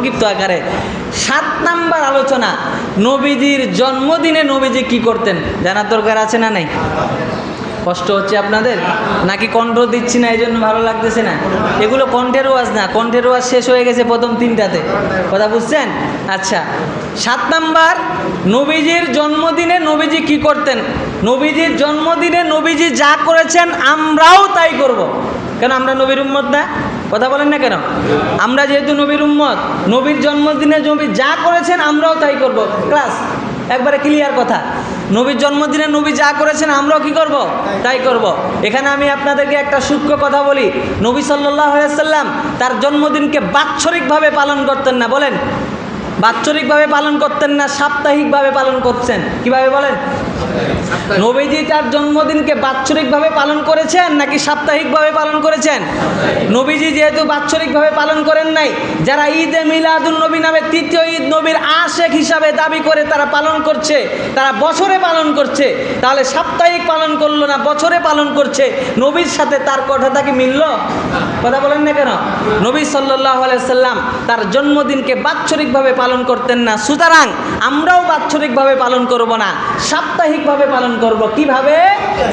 সংক্ষিপ্ত আকারে। 7 নাম্বার আলোচনা, নবীজির জন্মদিনে নবীজি কি করতেন জানার দরকার আছে না নাই? কষ্ট হচ্ছে আপনাদের নাকি কণ্ঠ দিচ্ছি না এই জন্য ভালো লাগতেছে না? এগুলো কণ্ঠের ওয়াজ না, কণ্ঠের ওয়াজ শেষ হয়ে গেছে প্রথম 3টাতে, কথা বুঝছেন? আচ্ছা, 7 নাম্বার, নবীজির জন্মদিনে নবীজি কি করতেন? নবীজির জন্মদিনে নবীজি যা করেছেন আমরাও তাই করব। কেন? আমরা নবীর উম্মত না? কথা বলেন না কেন? আমরা যেহেতু নবীর উম্মত, নবীর জন্মদিনে নবী যা করেছেন আমরাও তাই করব। ক্লাস একবারে ক্লিয়ার কথা। নবীর জন্মদিনে নবী যা করেছেন আমরাও কি করব? তাই করব। এখানে আমি আপনাদেরকে একটা সূক্ষ্ম কথা বলি, নবী সাল্লাল্লাহু আলাইহি সাল্লাম তার জন্মদিনকে বাৎসরিকভাবে পালন করতেন না। বলেন, বাৎসরিকভাবে পালন করতেন না, সাপ্তাহিকভাবে পালন করছেন। কিভাবে বলেন? নবীজি তার জন্মদিনকে বাৎসরিকভাবে পালন করেছেন নাকি সাপ্তাহিকভাবে পালন করেছেন? নবীজি যেহেতু বাৎসরিকভাবে পালন করেন নাই, যারা ঈদে মিলাদুন নবী নামে 3য় ঈদ নবীর আশেক হিসাবে দাবি করে তারা পালন করছে, তারা বছরে পালন করছে, তাহলে সাপ্তাহিক পালন করলো না, বছরে পালন করছে, নবীর সাথে তার কথাটা কি মিলল? কথা বলেন না কেন? নবী সাল্লাল্লাহু আলাইহি সাল্লাম তার জন্মদিনকে বাৎসরিকভাবে পালন করতেন না, সুতরাং আমরাও বাৎসরিকভাবে পালন করব না, সাপ্তাহিকভাবে পালন করব। কিভাবে?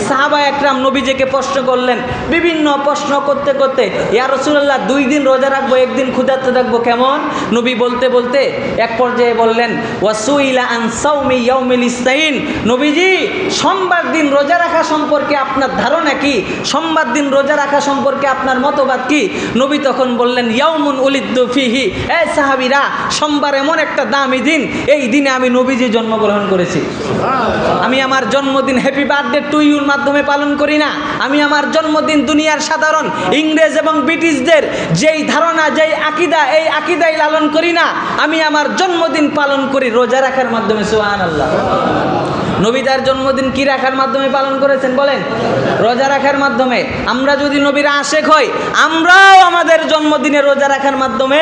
সাহাবা একরাম নবীজিকে প্রশ্ন করলেন, বিভিন্ন প্রশ্ন করতে করতে, ইয়া রাসূলুল্লাহ 2 দিন রোজা রাখবো, 1 দিন ক্ষুধার্ত থাকবো, কেমন? নবী বলতে বলতে এক পর্যায়ে বললেন, ওয়াসুইলা আন সাওমি ইয়াউমিল ইসনাইন, নবীজি সোমবার দিন রোজা রাখা সম্পর্কে আপনার ধারণা কি? সোমবার দিন রোজা রাখা সম্পর্কে আপনার মতবাদ কি? নবী তখন বললেন, ইয়াউমুন উলিদতু ফিহি, এই সাহাবীরা, সোমবার এমন একটা দামি দিন, এই দিনে আমি নবীজি জন্মগ্রহণ করেছি। আমি আমার জন্মদিন হ্যাপি বার্থডে টু ইউর মাধ্যমে পালন করি না। আমি আমার জন্মদিন দুনিয়ার সাধারণ ইংরেজ এবং ব্রিটিশদের যেই ধারণা, যেই আকিদা, এই আকিদাই লালন করি না। আমি আমার জন্মদিন পালন করি রোজা রাখার মাধ্যমে। সুবহানাল্লাহ। নবী তার জন্মদিন কি রাখার মাধ্যমে পালন করেছেন? বলেন, রোজা রাখার মাধ্যমে। আমরা যদি নবীর আশেক হই, আমরাও আমাদের জন্মদিনে রোজা রাখার মাধ্যমে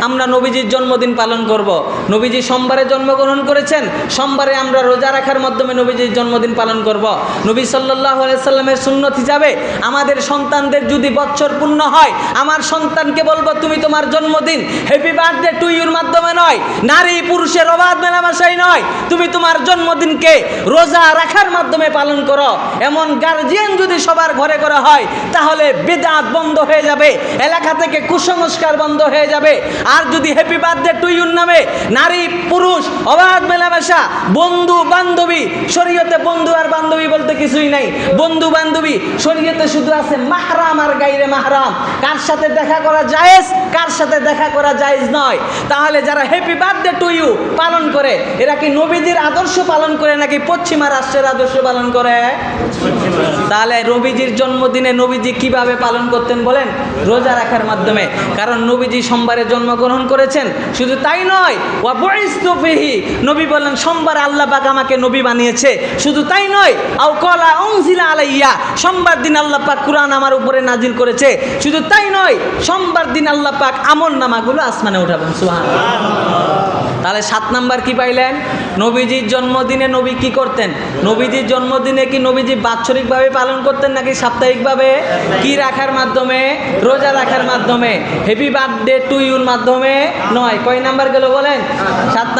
আমরা নবীজির জন্মদিন পালন করব। নবীজি সোমবারে জন্মগ্রহণ করেছেন, সোমবারে আমরা রোজা রাখার মাধ্যমে নবীজির জন্মদিন পালন করব। নবী সাল্লাল্লাহু আলাইহি সাল্লামের সুন্নত হিসাবে আমাদের সন্তানদের যদি বছর পূর্ণ হয়, আমার সন্তানকে বলবো, তুমি তোমার জন্মদিন হ্যাপি বার্থডে টু ইউর মাধ্যমে নয়, নারী পুরুষের অবাধ মেলামেশাই নয়, তুমি তোমার জন্মদিনকে রোজা রাখার মাধ্যমে পালন করো। এমন গার্জিয়ান যদি সবার ঘরে ঘরে হয়, তাহলে বিদআত বন্ধ হয়ে যাবে, এলাকা থেকে কুসংস্কার বন্ধ হয়ে যাবে। আর যদি হ্যাপি বার্থডে টু ইউর নামে নারী পুরুষ অবাধ মেলামেশা, বন্ধু বান্ধবী, শরীয়তে বন্ধু আর বান্ধবী বলতে কিছুই নাই। বন্ধু বান্ধবী শরীয়তে শুধু আছে মাহরাম আর গায়রে মাহরাম, কার সাথে দেখা করা জায়েজ, কার সাথে দেখা করা জায়েজ নয়। তাহলে যারা হ্যাপি বার্থডে টু ইউ পালন করে, এরা কি নবীজির আদর্শ পালন করে নাকি পশ্চিমা রাষ্ট্রের আদর্শ পালন করে? তাহলে নবীজির জন্মদিনে নবীজি কিভাবে পালন করতেন বলেন? রোজা রাখার মাধ্যমে। কারণ নবীজি সোমবারে জন্মগ্রহণ করেছেন, শুধু তাই নয়, ওয়া বুইসতু ফিহি, নবী বলেন সোমবার আল্লাহ পাক আমাকে নবী বানিয়েছে, শুধু তাই নয়, আও ক্বালা উনজিলা আলাইয়া, সোমবার দিন আল্লাহ পাক কুরআন আমার উপরে নাজিল করেছে, শুধু তাই নয়, সোমবার দিন আল্লাহ পাক আমলনামাগুলো আসমানে উঠাবেন। সুবহানাল্লাহ। তাহলে 7 নাম্বার কি পাইলেন? নবীজির জন্মদিনে নবী কি করতেন? নবীজির জন্মদিনে কি নবীজি বাৎসরিকভাবে পালন করতেন নাকি সাপ্তাহিকভাবে? কি রাখার মাধ্যমে? রোজা রাখার মাধ্যমে। হ্যাপি বার্থডে টু ইউর মাধ্যমে নয়। কয় নাম্বার গেল বলেন? 7 নাম্বার।